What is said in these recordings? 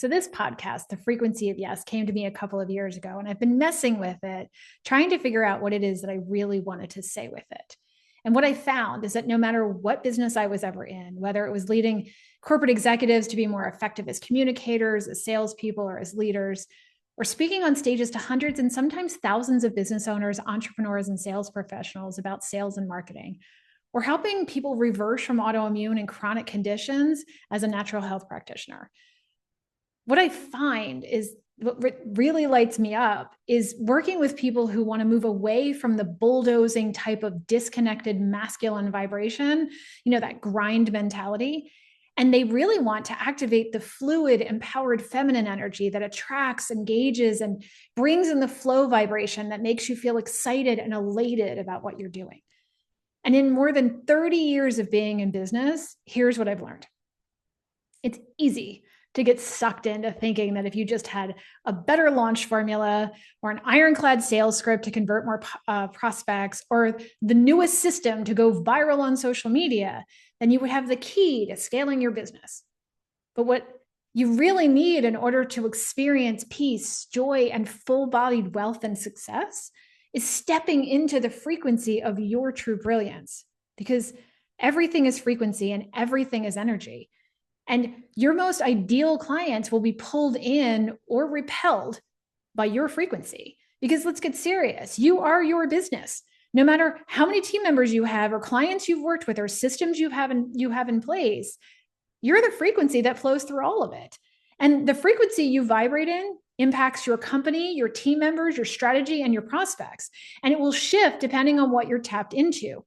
So this podcast, The Frequency of Yes, came to me a couple of years ago, and I've been messing with it, trying to figure out what it is that I really wanted to say with it. And what I found is that no matter what business I was ever in, whether it was leading corporate executives to be more effective as communicators, as salespeople, or as leaders, or speaking on stages to hundreds and sometimes thousands of business owners, entrepreneurs, and sales professionals about sales and marketing, or helping people reverse from autoimmune and chronic conditions as a natural health practitioner. What I find is what really lights me up is working with people who want to move away from the bulldozing type of disconnected masculine vibration, that grind mentality. And they really want to activate the fluid, empowered feminine energy that attracts, engages, and brings in the flow vibration that makes you feel excited and elated about what you're doing. And in more than 30 years of being in business, here's what I've learned. It's easy to get sucked into thinking that if you just had a better launch formula or an ironclad sales script to convert more prospects or the newest system to go viral on social media, then you would have the key to scaling your business. But what you really need in order to experience peace, joy, and full-bodied wealth and success is stepping into the frequency of your true brilliance, because everything is frequency and everything is energy. And your most ideal clients will be pulled in or repelled by your frequency. Because let's get serious. You are your business. No matter how many team members you have or clients you've worked with or systems you have in place, you're the frequency that flows through all of it. And the frequency you vibrate in impacts your company, your team members, your strategy, and your prospects. And it will shift depending on what you're tapped into.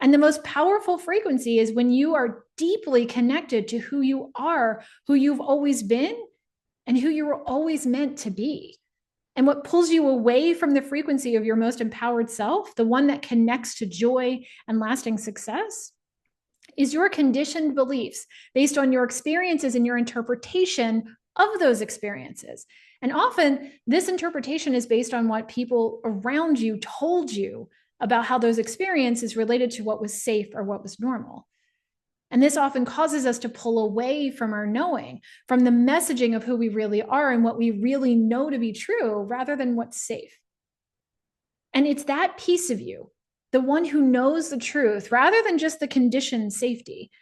And the most powerful frequency is when you are deeply connected to who you are, who you've always been, and who you were always meant to be. And what pulls you away from the frequency of your most empowered self, the one that connects to joy and lasting success, is your conditioned beliefs based on your experiences and your interpretation of those experiences. And often this interpretation is based on what people around you told you about how those experiences related to what was safe or what was normal. And this often causes us to pull away from our knowing, from the messaging of who we really are and what we really know to be true, rather than what's safe. And it's that piece of you, the one who knows the truth, rather than just the conditioned safety.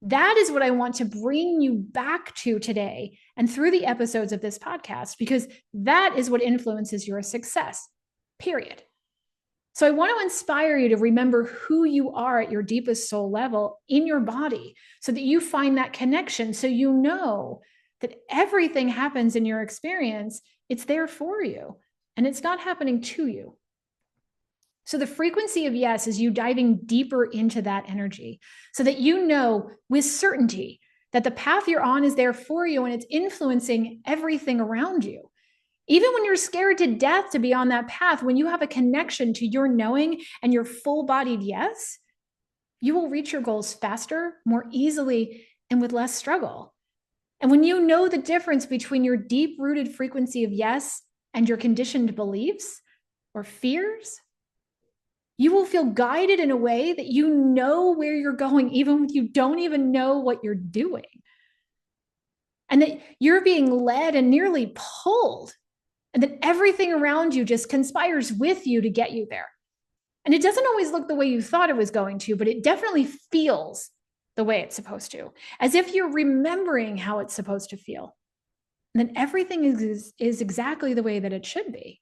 That is what I want to bring you back to today and through the episodes of this podcast, because that is what influences your success, period. So I want to inspire you to remember who you are at your deepest soul level in your body so that you find that connection, so you know that everything happens in your experience. It's there for you and it's not happening to you. So the frequency of yes is you diving deeper into that energy so that you know with certainty that the path you're on is there for you and it's influencing everything around you. Even when you're scared to death to be on that path, when you have a connection to your knowing and your full-bodied yes, you will reach your goals faster, more easily, and with less struggle. And when you know the difference between your deep-rooted frequency of yes and your conditioned beliefs or fears, you will feel guided in a way that you know where you're going, even when you don't even know what you're doing. And that you're being led and nearly pulled. And that everything around you just conspires with you to get you there. And it doesn't always look the way you thought it was going to, but it definitely feels the way it's supposed to, as if you're remembering how it's supposed to feel. And then everything is exactly the way that it should be.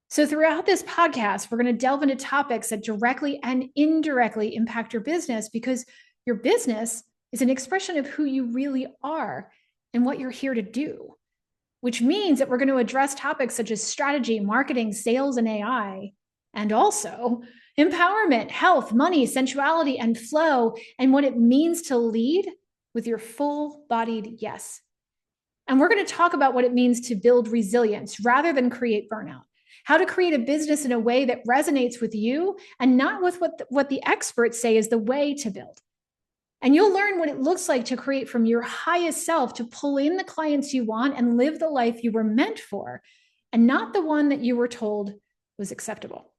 So throughout this podcast, we're going to delve into topics that directly and indirectly impact your business, because your business is an expression of who you really are and what you're here to do. Which means that we're going to address topics such as strategy, marketing, sales, and AI, and also empowerment, health, money, sensuality, and flow, and what it means to lead with your full-bodied yes. And we're going to talk about what it means to build resilience rather than create burnout. How to create a business in a way that resonates with you and not with what the experts say is the way to build. And you'll learn what it looks like to create from your highest self, to pull in the clients you want and live the life you were meant for, and not the one that you were told was acceptable.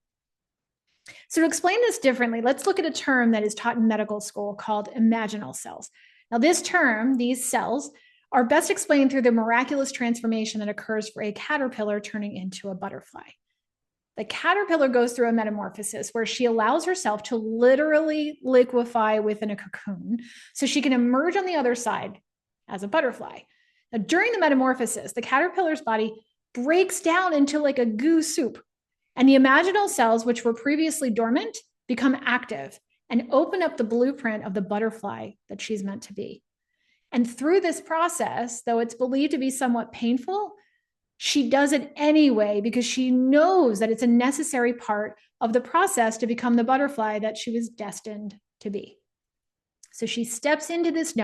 So to explain this differently, let's look at a term that is taught in medical school called imaginal cells. Now, this term, these cells, are best explained through the miraculous transformation that occurs for a caterpillar turning into a butterfly. The caterpillar goes through a metamorphosis where she allows herself to literally liquefy within a cocoon so she can emerge on the other side as a butterfly. Now, during the metamorphosis, the caterpillar's body breaks down into like a goo soup, and the imaginal cells, which were previously dormant, become active and open up the blueprint of the butterfly that she's meant to be. And through this process, though it's believed to be somewhat painful, she does it anyway because she knows that it's a necessary part of the process to become the butterfly that she was destined to be. So she steps into this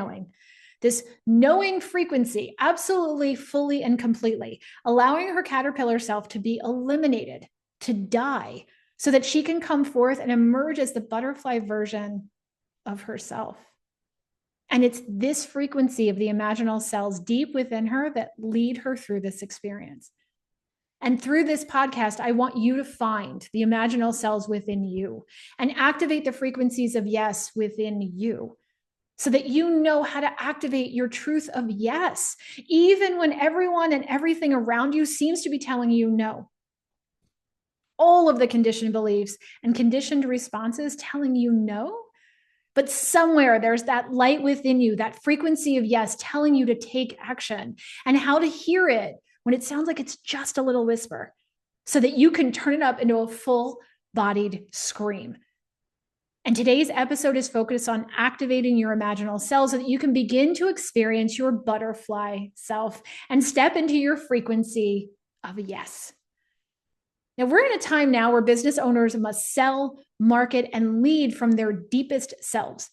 knowing frequency, absolutely, fully, and completely, allowing her caterpillar self to be eliminated, to die, so that she can come forth and emerge as the butterfly version of herself. And it's this frequency of the imaginal cells deep within her that lead her through this experience. And through this podcast, I want you to find the imaginal cells within you and activate the frequencies of yes within you so that you know how to activate your truth of yes, even when everyone and everything around you seems to be telling you no. All of the conditioned beliefs and conditioned responses telling you no. But somewhere there's that light within you, that frequency of yes, telling you to take action and how to hear it when it sounds like it's just a little whisper so that you can turn it up into a full-bodied scream. And today's episode is focused on activating your imaginal cells so that you can begin to experience your butterfly self and step into your frequency of yes. Now, we're in a time now where business owners must sell, market, and lead from their deepest selves.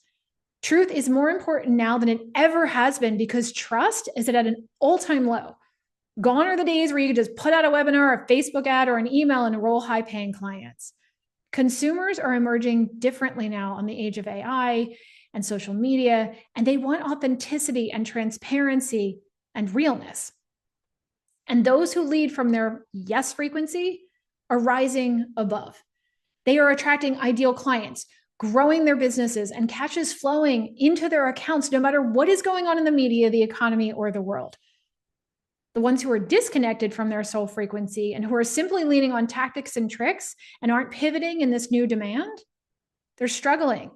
Truth is more important now than it ever has been because trust is at an all-time low. Gone are the days where you could just put out a webinar, a Facebook ad, or an email and enroll high-paying clients. Consumers are emerging differently now on the age of AI and social media, and they want authenticity and transparency and realness. And those who lead from their yes frequency are rising above. They are attracting ideal clients, growing their businesses, and cash is flowing into their accounts no matter what is going on in the media, the economy, or the world. The ones who are disconnected from their soul frequency and who are simply leaning on tactics and tricks and aren't pivoting in this new demand, they're struggling,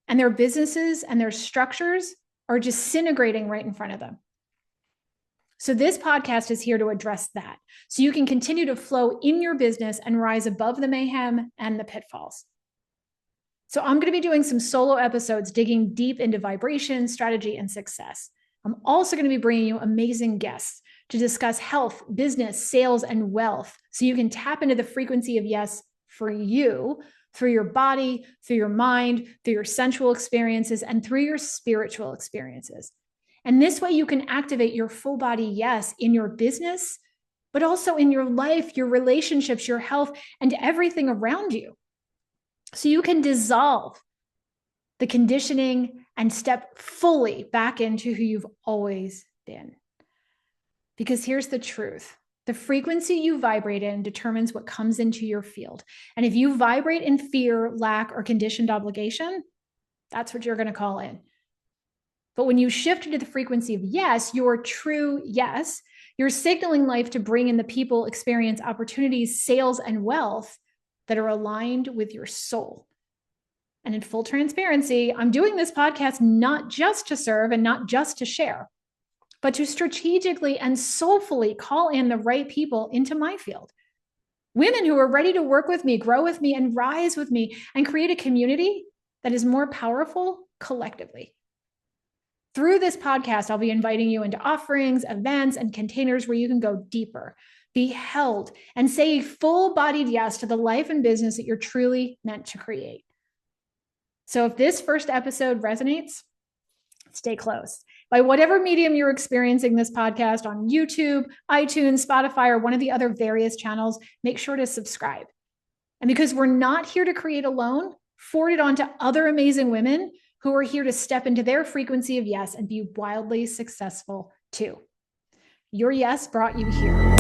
and their businesses and their structures are disintegrating right in front of them. So this podcast is here to address that, so you can continue to flow in your business and rise above the mayhem and the pitfalls. So I'm going to be doing some solo episodes digging deep into vibration, strategy, and success. I'm also going to be bringing you amazing guests to discuss health, business, sales, and wealth, so you can tap into the frequency of yes for you through your body, through your mind, through your sensual experiences, and through your spiritual experiences. And this way you can activate your full body yes in your business, but also in your life, your relationships, your health, and everything around you. So you can dissolve the conditioning and step fully back into who you've always been. Because here's the truth. The frequency you vibrate in determines what comes into your field. And if you vibrate in fear, lack, or conditioned obligation, that's what you're going to call in. But when you shift into the frequency of yes, your true yes, you're signaling life to bring in the people, experience, opportunities, sales, and wealth that are aligned with your soul. And in full transparency, I'm doing this podcast not just to serve and not just to share, but to strategically and soulfully call in the right people into my field. Women who are ready to work with me, grow with me, and rise with me, and create a community that is more powerful collectively. Through this podcast, I'll be inviting you into offerings, events, and containers where you can go deeper, be held, and say a full-bodied yes to the life and business that you're truly meant to create. So if this first episode resonates, stay close. By whatever medium you're experiencing this podcast on YouTube, iTunes, Spotify, or one of the other various channels, make sure to subscribe. And because we're not here to create alone, forward it on to other amazing women who are here to step into their frequency of yes and be wildly successful too. Your yes brought you here.